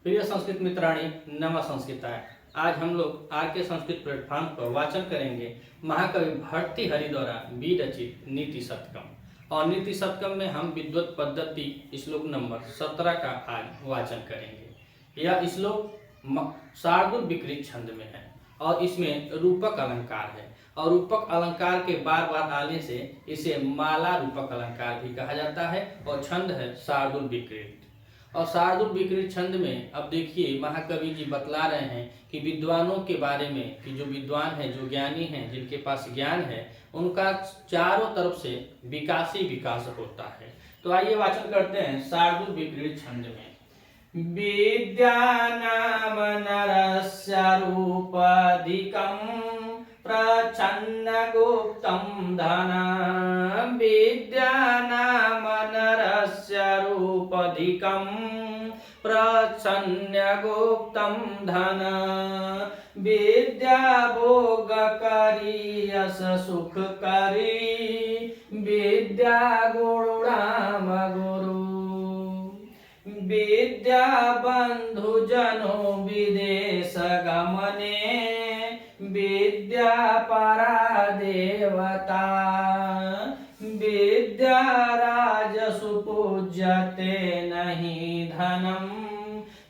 प्रिय संस्कृत मित्राणी नमः संस्कृताय। आज हम लोग आर के संस्कृत प्लेटफॉर्म पर वाचन करेंगे महाकवि भर्तृहरि द्वारा विरचित नीति शतकम। और नीति शतकम में हम विद्वत पद्धति श्लोक नंबर 17 का आज वाचन करेंगे। यह श्लोक शार्दूल विकृत छंद में है और इसमें रूपक अलंकार है और रूपक अलंकार के बार बार आने से इसे माला रूपक अलंकार भी कहा जाता है और छंद है शार्दूल विकृत। और शार्दूल विकृत छंद में अब देखिए महाकवि जी बतला रहे हैं कि विद्वानों के बारे में कि जो विद्वान है, जो ज्ञानी हैं, जिनके पास ज्ञान है, उनका चारों तरफ से विकास ही विकास होता है। तो आइए वाचन करते हैं शार्दूल विकृत छंद में। विद्यानाम नरस्य रूपाधिकं प्रच्छन्न गुप्तं धनं। विद्यानाम नरस्य रूपाधिकं प्रच्छन्न गुप्तं धनं। विद्या भोगकरी यश सुखकरी विद्या गुरुणाम गुरु। विद्या बंधुजनो विदेश गमने विद्या परा देवता। विद्या राजसु पूज्यते नहीं धनम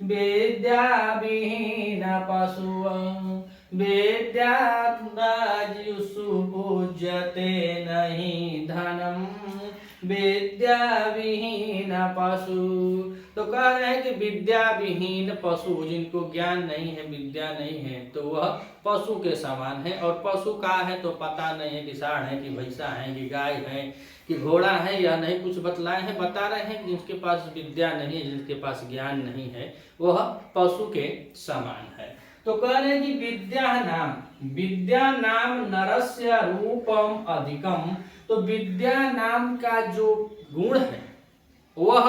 विद्या विहीन पशुओं। विद्या राजसु पूज्यते नहीं धनम विद्या विहीन पशु। तो कह रहे हैं कि विद्या विहीन पशु, जिनको ज्ञान नहीं है, विद्या नहीं है, तो वह पशु के समान है। और पशु का है तो पता नहीं है कि साढ़ है कि भैंसा है कि गाय है कि घोड़ा है, या नहीं कुछ बतलाए हैं। बता रहे हैं कि जिसके पास विद्या नहीं है, जिसके पास ज्ञान नहीं है, वह पशु के समान है। तो कह रहे हैं कि विद्या नाम नरस्य रूपम अधिकम। तो विद्या नाम का जो गुण है वह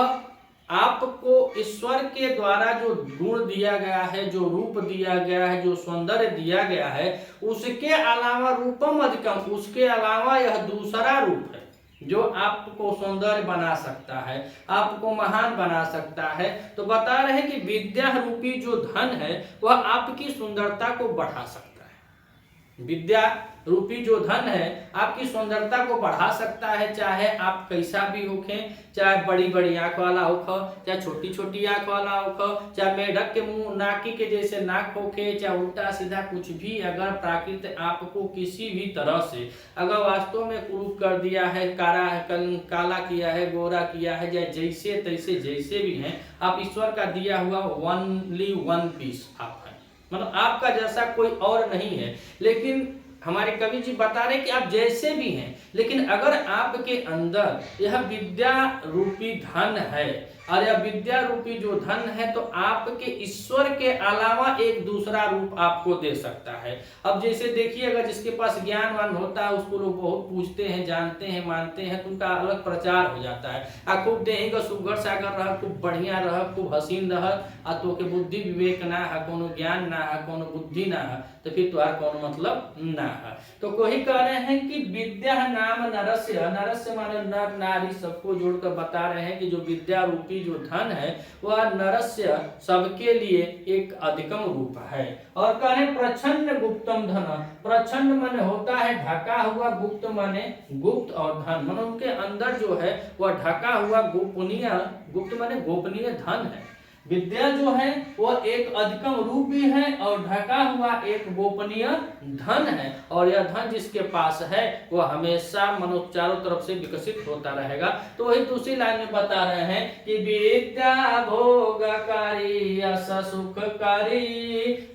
आपको ईश्वर के द्वारा जो गुण दिया गया है, जो रूप दिया गया है, जो सौंदर्य दिया गया है, उसके अलावा रूपम अधिकम, उसके अलावा यह दूसरा रूप है जो आपको सौंदर्य बना सकता है, आपको महान बना सकता है। तो बता रहे हैं कि विद्या रूपी जो धन है वह आपकी सुंदरता को बढ़ा सकता है। विद्या रूपी जो धन है आपकी सुंदरता को बढ़ा सकता है, चाहे आप कैसा भी होखें, चाहे बड़ी बड़ी आंख वाला होखो, चाहे छोटी छोटी आंख वाला होखो, चाहे मेढक के मुंह नाकी के जैसे नाक होखे, चाहे उल्टा सीधा कुछ भी, अगर प्राकृत आपको किसी भी तरह से अगर वास्तव में कुरूप कर दिया है, काला किया है, गोरा किया है, या जैसे तैसे जैसे भी हैं, आप ईश्वर का दिया हुआ ओनली वन पीस आप हैं, मतलब आपका जैसा कोई और नहीं है। लेकिन हमारे कवि जी बता रहे कि आप जैसे भी हैं, लेकिन अगर आपके अंदर यह विद्या रूपी धन है और यह विद्या रूपी जो धन है तो आपके ईश्वर के अलावा एक दूसरा रूप आपको दे सकता है। अब जैसे देखिए, अगर जिसके पास ज्ञानवान होता है उसको लोग बहुत पूछते हैं, जानते हैं, मानते हैं, तो उनका अलग प्रचार हो जाता है। आ खूब देहेगा सुघर सागर रह, खूब बढ़िया रह, खूब हसीन रह, आ तो के बुद्धि विवेक ना है, कोनो ज्ञान ना है, कोनो बुद्धि ना है, तो फिर तुम्हारा कोनो मतलब ना है। तो कोई कह रहे हैं कि विद्या नाम नरस्य, नरस्य माने नर नारी सबको जोड़कर बता रहे हैं कि जो विद्या रूपी जो धन है वह नरस्य सबके लिए एक अधिकम रूप है। और कहे प्रच्छन्न गुप्तम धन, प्रच्छन्न माने होता है ढका हुआ, गुप्त माने गुप्त, और धन माने उनके अंदर जो है वह ढका हुआ गोपनीय, गुप्त माने गोपनीय धन है। विद्या जो है वह एक अधिकम रूप भी है और ढका हुआ एक गोपनीय धन है। और यह धन जिसके पास है वह हमेशा मनुष्य चारों तरफ से विकसित होता रहेगा। तो वही दूसरी लाइन में बता रहे हैं कि विद्या भोगकारी यश सुखकारी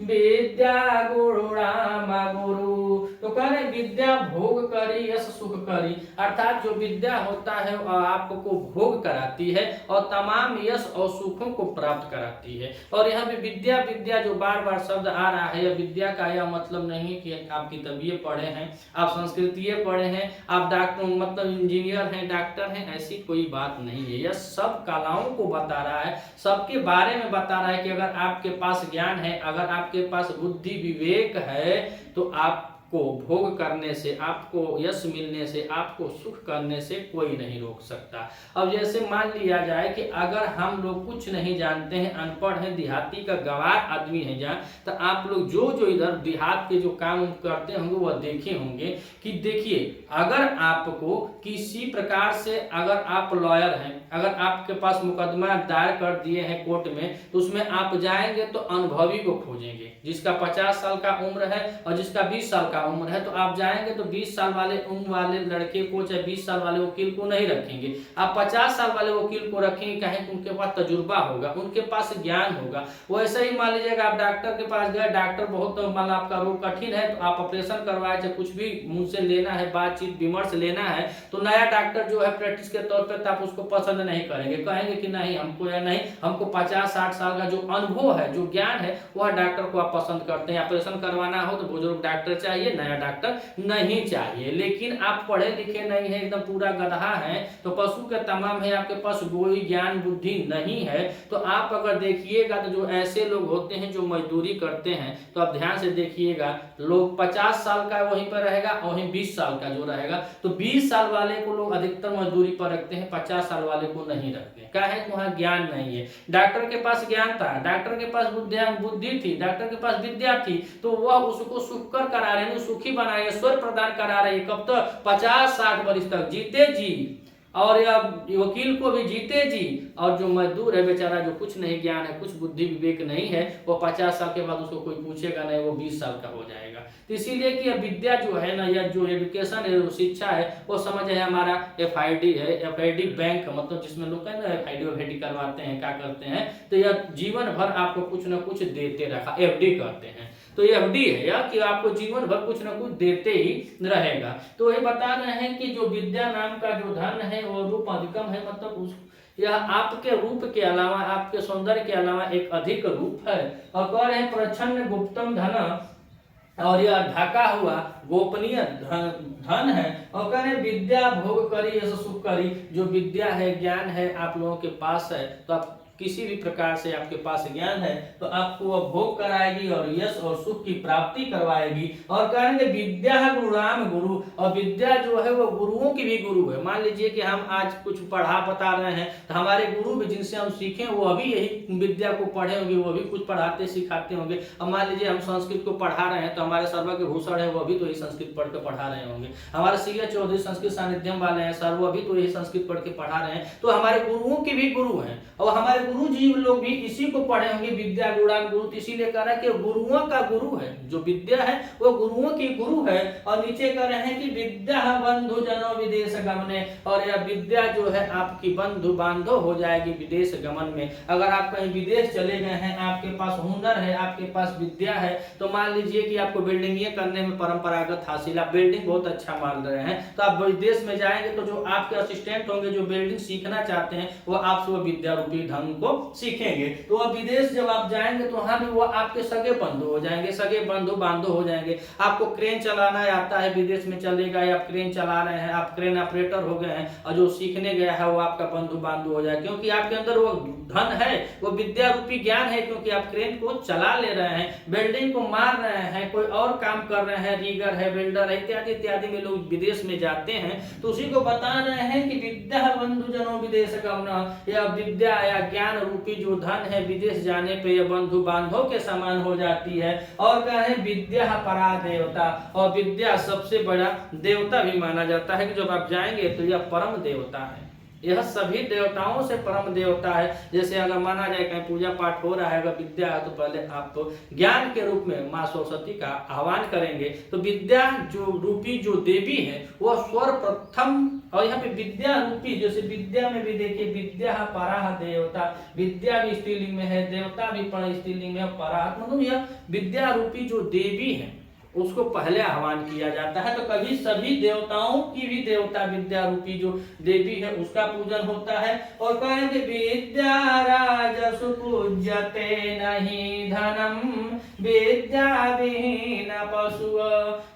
विद्या गुरुणाम गुरु। तो कह रहे विद्या भोग करी यश सुख करी, अर्थात जो विद्या होता है वह आपको भोग कराती है और तमाम यश और सुखों को प्राप्त कराती है। और यहाँ पे विद्या विद्या जो बार बार शब्द आ रहा है, यह विद्या का यह मतलब नहीं कि आप किताबिये पढ़े हैं, आप संस्कृतिये पढ़े हैं, आप डॉक्टर मतलब इंजीनियर हैं, डॉक्टर हैं, ऐसी कोई बात नहीं है। यह सब कलाओं को बता रहा है, सबके बारे में बता रहा है कि अगर आपके पास ज्ञान है, अगर आपके पास बुद्धि विवेक है, तो आप को भोग करने से, आपको यश मिलने से, आपको सुख करने से कोई नहीं रोक सकता। अब जैसे मान लिया जाए कि अगर हम लोग कुछ नहीं जानते हैं, अनपढ़ हैं, देहाती का गंवार आदमी है जहाँ, तो आप लोग जो जो इधर देहात के जो काम करते होंगे वह देखे होंगे कि देखिए, अगर आपको किसी प्रकार से, अगर आप लॉयर हैं, अगर आपके पास मुकदमा दायर कर दिए हैं कोर्ट में, तो उसमें आप जाएंगे तो अनुभवी को खोजेंगे, जिसका 50 साल का उम्र है और जिसका 20 साल का उम्र है। तो आप जाएंगे तो 20 साल वाले उम्र वाले लड़के को, चाहे 20 साल वाले वकील को नहीं रखेंगे, आप 50 साल वाले वकील को रखेंगे। कहें कि उनके पास तजुर्बा होगा, उनके पास ज्ञान होगा। वैसे ही मान लीजिएगा आप डॉक्टर के पास गए, डॉक्टर बहुत मान आपका रोग कठिन है, तो आप ऑपरेशन करवाए, चाहे कुछ भी मुंह से लेना है, बातचीत विमर्श लेना है, तो नया डॉक्टर जो है प्रैक्टिस के तौर पर, आप उसको पसंद नहीं करेंगे, कहेंगे कि नहीं हमको, या नहीं हमको 50-60 साल का जो अनुभव है, जो ज्ञान है, वह डॉक्टर को आप पसंद करते हैं। ऑपरेशन करवाना हो तो बुजुर्ग डॉक्टर चाहिए, नया डॉक्टर नहीं चाहिए। लेकिन आप पढ़े लिखे नहीं है, एकदम पूरा गधा है, तो पशु के तमाम है, आपके पास कोई ज्ञान बुद्धि नहीं है, तो आप अगर देखिएगा तो जो ऐसे लोग होते हैं जो मजदूरी करते हैं, तो आप ध्यान से देखिएगा, लोग 50 साल का वहीं पर रहेगा, वहीं 20 साल का जो रहेगा, तो 20 साल वाले को लोग अधिकतर मजदूरी पर रखते हैं, 50 साल वाले को नहीं रखते। क्या है, वहाँ ज्ञान नहीं है। डॉक्टर के पास ज्ञान था, डॉक्टर के पास बुद्धि थी, डॉक्टर के पास विद्या थी, तो वह उसको सुखकर करा रहे हैं, सुखी बना रहे हैं, स्वर प्रदान करा रहे हैं, कब तक, 50-60 वर्ष तक जीते जी, और या वकील को भी जीते जी। और जो मजदूर है बेचारा, जो कुछ नहीं ज्ञान है, कुछ बुद्धि विवेक नहीं है, वो 50 साल के बाद उसको कोई पूछेगा नहीं, वो 20 साल का हो जाएगा। तो इसीलिए कि विद्या जो है ना, या जो एजुकेशन है, जो शिक्षा है, वो समझ है हमारा FID है, FID बैंक, मतलब जिसमें लोग है ना FID करवाते हैं, क्या करते हैं, तो यह जीवन भर आपको कुछ ना कुछ देते रखा, FD करते हैं, तो ये FD है, या कि आपको जीवन भर कुछ ना कुछ देते ही रहेगा। तो ये बता रहे हैं कि जो विद्या नाम का जो धन है वो रूप अधिकम है, मतलब उस यह आपके रूप के अलावा, आपके सौंदर्य के अलावा एक अधिक रूप है। और कह रहे हैं प्रच्छन्न गुप्तम धन, और यह ढका हुआ गोपनीय धन है। और कह रहे विद्या भोग करी ऐसा सुख करी, जो विद्या है, ज्ञान है, आप लोगों के पास है, तो आप किसी भी प्रकार से आपके पास ज्ञान है तो आपको वह भोग कराएगी और यश और सुख की प्राप्ति करवाएगी। और कहेंगे विद्या है गुरुराम गुरु, और विद्या जो है वो गुरुओं की भी गुरु है। मान लीजिए कि हम आज कुछ पढ़ा बता रहे हैं, तो हमारे गुरु भी जिनसे हम सीखें वो अभी यही विद्या को पढ़े होंगे, वो भी कुछ पढ़ाते सिखाते होंगे। अब मान लीजिए हम संस्कृत को पढ़ा रहे हैं, तो हमारे सर्वज्ञ भूषण है, वो भी तो यही संस्कृत पढ़ के पढ़ा रहे होंगे। हमारे CA चौधरी संस्कृत सानिध्यम वाले हैं सर, वो अभी तो यही संस्कृत पढ़ के पढ़ा रहे हैं। तो हमारे गुरुओं के भी गुरु हैं, और हमारे गुरु जी लोग भी इसी को पढ़े होंगे, विद्या गुणान गुरु। इसीलिए कह रहा है कि गुरुओं का गुरु है, जो विद्या है वो गुरुओं की गुरु है। और नीचे कह रहे हैं कि विद्या बंधु जनो विदेश गमने, और यह विद्या जो है आपकी बंधु बांधव हो जाएगी विदेश गमन में। अगर आप कहीं विदेश चले गए हैं, आपके पास हुनर है, आपके पास विद्या है, तो मान लीजिए कि आपको बिल्डिंग करने में परंपरागत हासिल, आप बिल्डिंग बहुत अच्छा मान रहे हैं, तो आप विदेश में जाएंगे तो जो आपके असिस्टेंट होंगे, जो बिल्डिंग सीखना चाहते हैं, वो आपसे वो विद्या रूपी ढंग को सीखेंगे। तो अब विदेश जब आप जाएंगे तो वहां भी वो आपके सगे बंधु हो जाएंगे, सगे बंधु बांधव हो जाएंगे। आपको क्रेन चलाना आता है, विदेश में चलेगा, या आप क्रेन चला रहे हैं, आप क्रेन ऑपरेटर हो गए हैं, और जो सीखने गया है वो आपका बंधु बांधव हो जाए, क्योंकि आपके अंदर वो धन है, वो विद्या रूपी ज्ञान है, क्योंकि आप क्रेन को चला ले रहे हैं, बिल्डिंग को मार रहे हैं, कोई और काम कर रहे हैं, रीगर है, बिल्डर है, इत्यादि इत्यादि में लोग विदेश में जाते हैं। तो उसी को बता रहे हैं कि विद्या बंधु जनो विदेश गमना, या विद्या या ज्ञान रूपी जो धन है, विदेश जाने पे यह बंधु बांधव के समान हो जाती है। और कहे विद्या परा देवता, और विद्या सबसे बड़ा देवता भी माना जाता है, कि जब आप जाएंगे तो यह परम देवता है, यह सभी देवताओं से परम देवता है। जैसे अगर माना जाए कहीं पूजा पाठ हो रहा है, अगर विद्या है तो पहले आप तो ज्ञान के रूप में माँ सरस्वती का आह्वान करेंगे। तो विद्या जो रूपी जो देवी है वह सर्वप्रथम, और यहाँ पे विद्या रूपी, जैसे विद्या में भी देखिए विद्या पराह देवता, विद्या भी स्त्रीलिंग में है, देवता भी पर स्त्रीलिंग में, पराह मतलब यह विद्या रूपी जो देवी है उसको पहले आह्वान किया जाता है। तो कभी सभी देवताओं की भी देवता विद्या रूपी जो देवी है उसका पूजन होता है। और कहेंगे विद्या राजसु पूज्यते नहीं धनम विद्या विहीन पशु,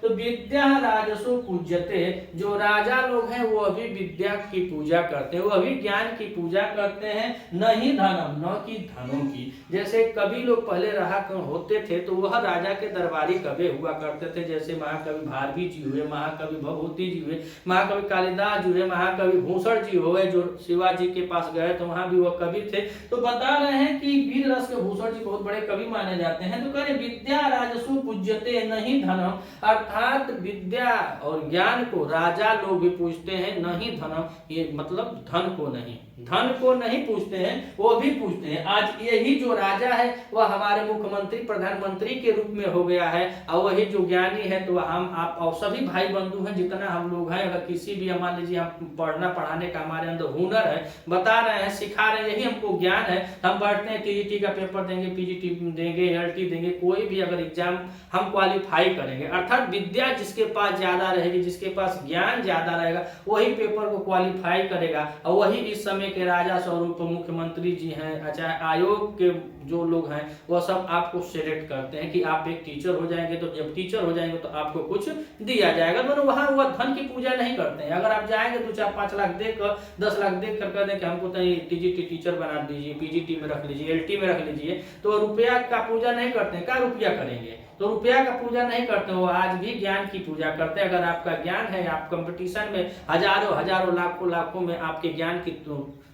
तो विद्या राजसु पूज्यते, जो राजा लोग हैं वो अभी विद्या की पूजा करते हैं, वो अभी ज्ञान की पूजा करते हैं, नहीं धनम, न कि धनों की। जैसे कभी लोग पहले रहा होते थे तो वह राजा के दरबारी कभी हुआ करते थे, जैसे महाकवि भारवी जी हुए, महाकवि भभूति जी हुए, महाकवि कालिदास जी हुए, महाकवि भूषण जी हुए, जो शिवाजी के पास गए तो वहां भी वह कवि थे। तो बता रहे हैं कि वीर रस के भूषण जी बहुत बड़े कवि माने जाते हैं। तो कह रहे विद्या राजसु पूज्यते नहीं धनम, अर्थात विद्या और ज्ञान को राजा लोग भी पूजते हैं, नहीं धनम, ये मतलब धन को नहीं, धन को नहीं पूछते हैं, वो भी पूछते हैं। आज यही जो राजा है वह हमारे मुख्यमंत्री प्रधानमंत्री के रूप में हो गया है, और वही जो ज्ञानी है तो हम आप और सभी भाई बंधु हैं जितना हम लोग हैं, अगर किसी भी मान लीजिए हम पढ़ना पढ़ाने का हमारे अंदर हुनर है, बता रहे हैं, सिखा रहे हैं, यही हमको ज्ञान है। हम पढ़ते हैं, टीजीटी का पेपर देंगे, पीजीटी देंगे, एलटी देंगे, कोई भी अगर एग्जाम हम क्वालिफाई करेंगे, अर्थात विद्या जिसके पास ज्यादा रहेगी, जिसके पास ज्ञान ज्यादा रहेगा, वही पेपर को क्वालिफाई करेगा। और वही इस समय के राजा स्वरूप मुख्यमंत्री जी हैं, अच्छा आयोग के जो लोग हैं वह सब आपको सिलेक्ट करते हैं कि आप एक टीचर हो जाएंगे, तो जब टीचर हो जाएंगे तो आपको कुछ दिया जाएगा। मतलब वहां वह धन की पूजा नहीं करते हैं। अगर आप जाएंगे 2-4-5 लाख देकर 10 लाख देख कर दें कि हमको तो टीजीटी टीचर बना दीजिए, पीजीटी में रख लीजिए, एलटी में रख लीजिए, तो रुपया का पूजा नहीं करते हैं। क्या रुपया करेंगे? तो रुपया का पूजा नहीं करते, वो आज भी ज्ञान की पूजा करते हैं। अगर आपका ज्ञान है, आप कंपटीशन में हजारों लाखों में आपके ज्ञान की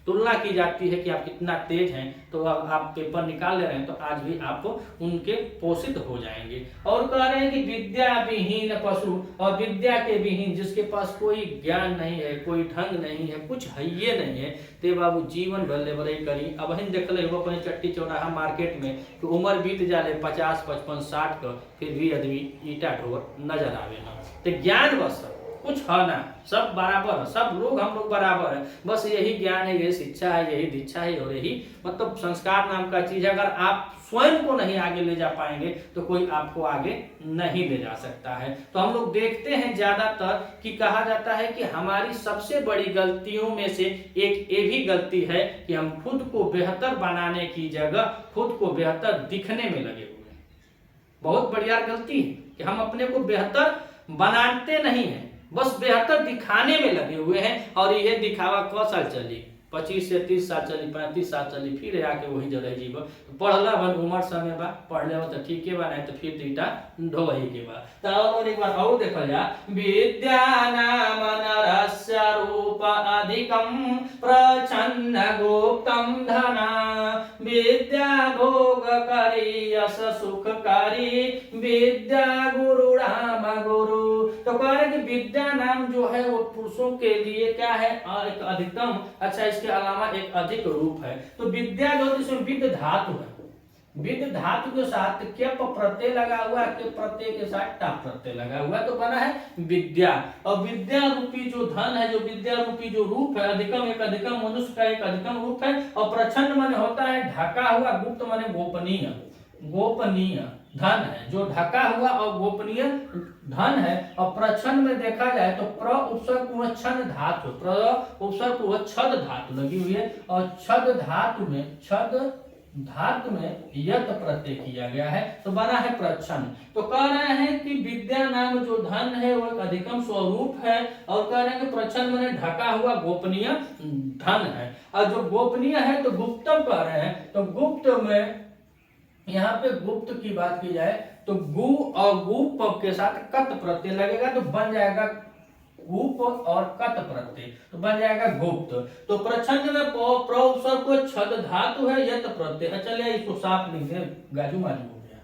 तुलना की जाती है कि आप कितना तेज हैं, तो अब आप पेपर निकाल ले रहे हैं, तो आज भी आप उनके पोषित हो जाएंगे। और कह रहे हैं कि विद्या विहीन पशु, और विद्या के विहीन, जिसके पास कोई ज्ञान नहीं है, कोई ढंग नहीं है, कुछ है ये नहीं है, ते बाबू जीवन भले बड़े करी। अब हम देख ले अपने चट्टी चौराहा मार्केट में कि उम्र बीत जाले 50, 55, 60 का, फिर भी आदमी ईटा ढोर नजर आवे ना। तो ज्ञान बस कुछ है ना, सब बराबर है, सब लोग हम लोग बराबर है, बस यही ज्ञान है, यही शिक्षा है, यही दीक्षा है, और यही मतलब संस्कार नाम का चीज है। अगर आप स्वयं को नहीं आगे ले जा पाएंगे तो कोई आपको आगे नहीं ले जा सकता है। तो हम लोग देखते हैं ज्यादातर कि कहा जाता है कि हमारी सबसे बड़ी गलतियों में से एक ये भी गलती है कि हम खुद को बेहतर बनाने की जगह खुद को बेहतर दिखने में लगे हुए हैं। बहुत बढ़िया गलती है कि हम अपने को बेहतर बनाते नहीं है, बस बेहतर दिखाने में लगे हुए हैं। और यह दिखावा क साल चली, 25 से 30 साल चली, 35 साल चली, फिर आके वही जगह जीव पढ़ला बन उम्र समय बा, पढ़ ले तो ठीक है बा, नहीं तो फिर तीटा ढोही के बा। तो और एक बार और देखल जा, विद्या नाम नरस्य रूप अधिकम प्रच्छन्न गुप्तम धना, विद्या भोग करी यश सुख करी, विद्या गुरु राम गुरु। तो कह रहे कि विद्या नाम जो है वो पुरुषों के लिए क्या है, एक अधिकतम, अच्छा इसके अलावा एक अधिक रूप है। तो विद्या जो इसमें विद धातु है, विद धातु के साथ क्यप प्रत्यय लगा हुआ है, के प्रत्यय के साथ टा प्रत्यय लगा हुआ है, तो बना है विद्या। और विद्या रूपी जो धन है, जो विद्या रूपी जो रूप है, अधिकम, एक अधिकम मनुष्य का एक अधिकम रूप है। और प्रच्छन्न माने होता है ढका हुआ, गुप्त माने गोपनीय, गोपनीय धन है जो ढका हुआ और गोपनीय धन है। और प्रच्छन्न में देखा जाए तो प्र उपसर्ग पूर्व छद धातु, प्र उपसर्ग पूर्व छद धातु लगी हुई है, और छद धातु में यत प्रत्यय किया गया है, तो बना है प्रच्छन्न। तो कह रहे हैं कि विद्या नाम जो धन है वो एक अधिकम स्वरूप है, और कह रहे हैं कि प्रच्छन्न माने ढका हुआ गोपनीय धन है। और जो गोपनीय है तो गुप्तम कह रहे हैं, तो गुप्त में यहाँ पे गुप्त की बात की जाए तो गु और गुप के साथ कत प्रत्यय लगेगा, तो बन जाएगा गुप और कत प्रत्यय, तो बन जाएगा गुप्त। तो प्रच्छन्न में प्र उपसर्ग को छद धातु है, यत प्रत्यय। चलिए इसको साफ लिख दें, गाजू माजू हो गया।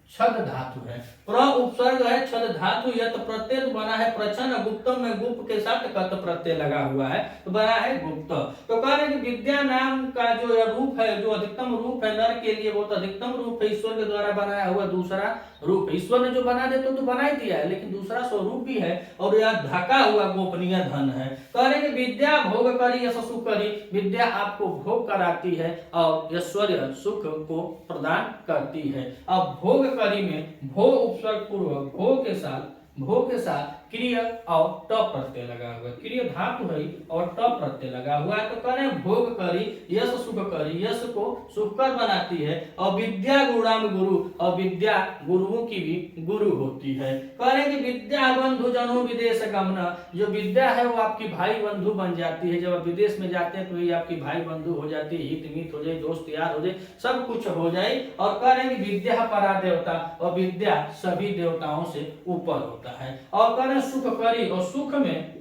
छद धातु है, प्र उपसर्ग है, छद धातु, यत प्रत्यय, तो बना है प्रच्छन्न। गुप्तम में गुप के साथ कत प्रत्यय लगा हुआ है, तो बना है गुप्त। तो कह रहे कि विद्या नाम का जो रूप है, जो अधिकतम रूप है, नर के लिए बहुत अधिकतम रूप है, ईश्वर के द्वारा बनाया हुआ दूसरा रूप। ईश्वर ने जो बना दे तो बना ही दिया है, लेकिन दूसरा स्वरूप भी है, और यह ढका हुआ गोपनीय धन है। कह रहे कि विद्या भोग करी यश सुख करी, विद्या आपको भोग कराती है और ऐश्वर्य सुख को प्रदान करती है। अब भोग करी में भो उपसर्ग पूर्वक भो के साथ क्रिय और ट प्रत्यय लगा हुआ है, क्रिय धातु है और ट प्रत्यय लगा हुआ है। तो करें भोग करी, यश सुख करी, यश को सुखकर बनाती है। अविद्या गुणाम गुरु, अविद्या गुरुओं की भी गुरु होती है। करें कि विद्या बंधु जनो विदेश गमन, जो विद्या है वो आपकी भाई बंधु बन जाती है। जब आप विदेश में जाते हैं तो ये आपकी भाई बंधु हो जाती है, हित मित हो जाए, दोस्त यार हो जाए, सब कुछ हो जाए। और करें कि विद्या परा देवता, और विद्या सभी देवताओं से ऊपर होता है। और करें सुख करी, और सुख में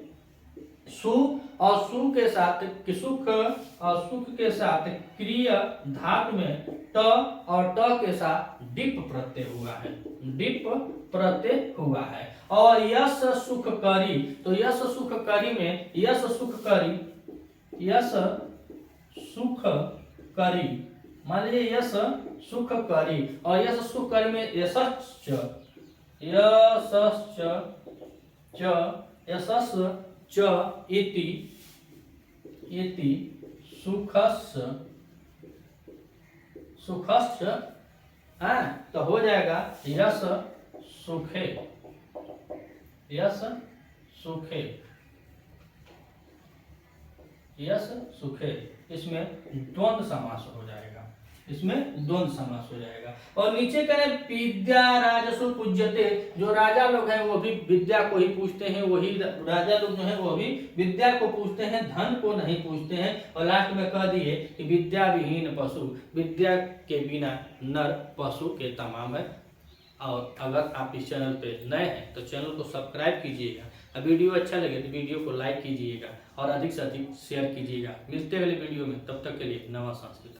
सु और सु के साथ सुख और सुख के साथ क्रिय धातु में ट और ट के साथ डिप प्रत्यय हुआ है, डिप प्रत्यय हुआ है। और यश सुख करी, तो यश सुख करी में यश सुख करी, यश सुख करी, मान लीजिए यश सुख करी, और यश सुख करी में यशश्च, यशश्च यशस् च इति इति सुखस्, सुखश्च, तो हो जाएगा यश सुखे, यश सुखे, यश सुखे। इसमें द्वंद्व समास हो जाएगा, इसमें द्वंद्व समास हो जाएगा। और नीचे करें विद्या राजसु पूज्यते, जो राजा लोग हैं वो भी विद्या को ही पूछते हैं, वही राजा लोग जो हैं वो भी विद्या को पूछते हैं, धन को नहीं पूछते हैं। और लास्ट में कह दिए कि विद्या विहीन पशु, विद्या के बिना नर पशु के तमाम है। और अगर आप इस चैनल पे नए हैं तो चैनल को सब्सक्राइब कीजिएगा, वीडियो अच्छा लगे तो वीडियो को लाइक कीजिएगा और अधिक से अधिक शेयर कीजिएगा। मिलते हैं अगले वीडियो में, तब तक के लिए नमः संस्कृत।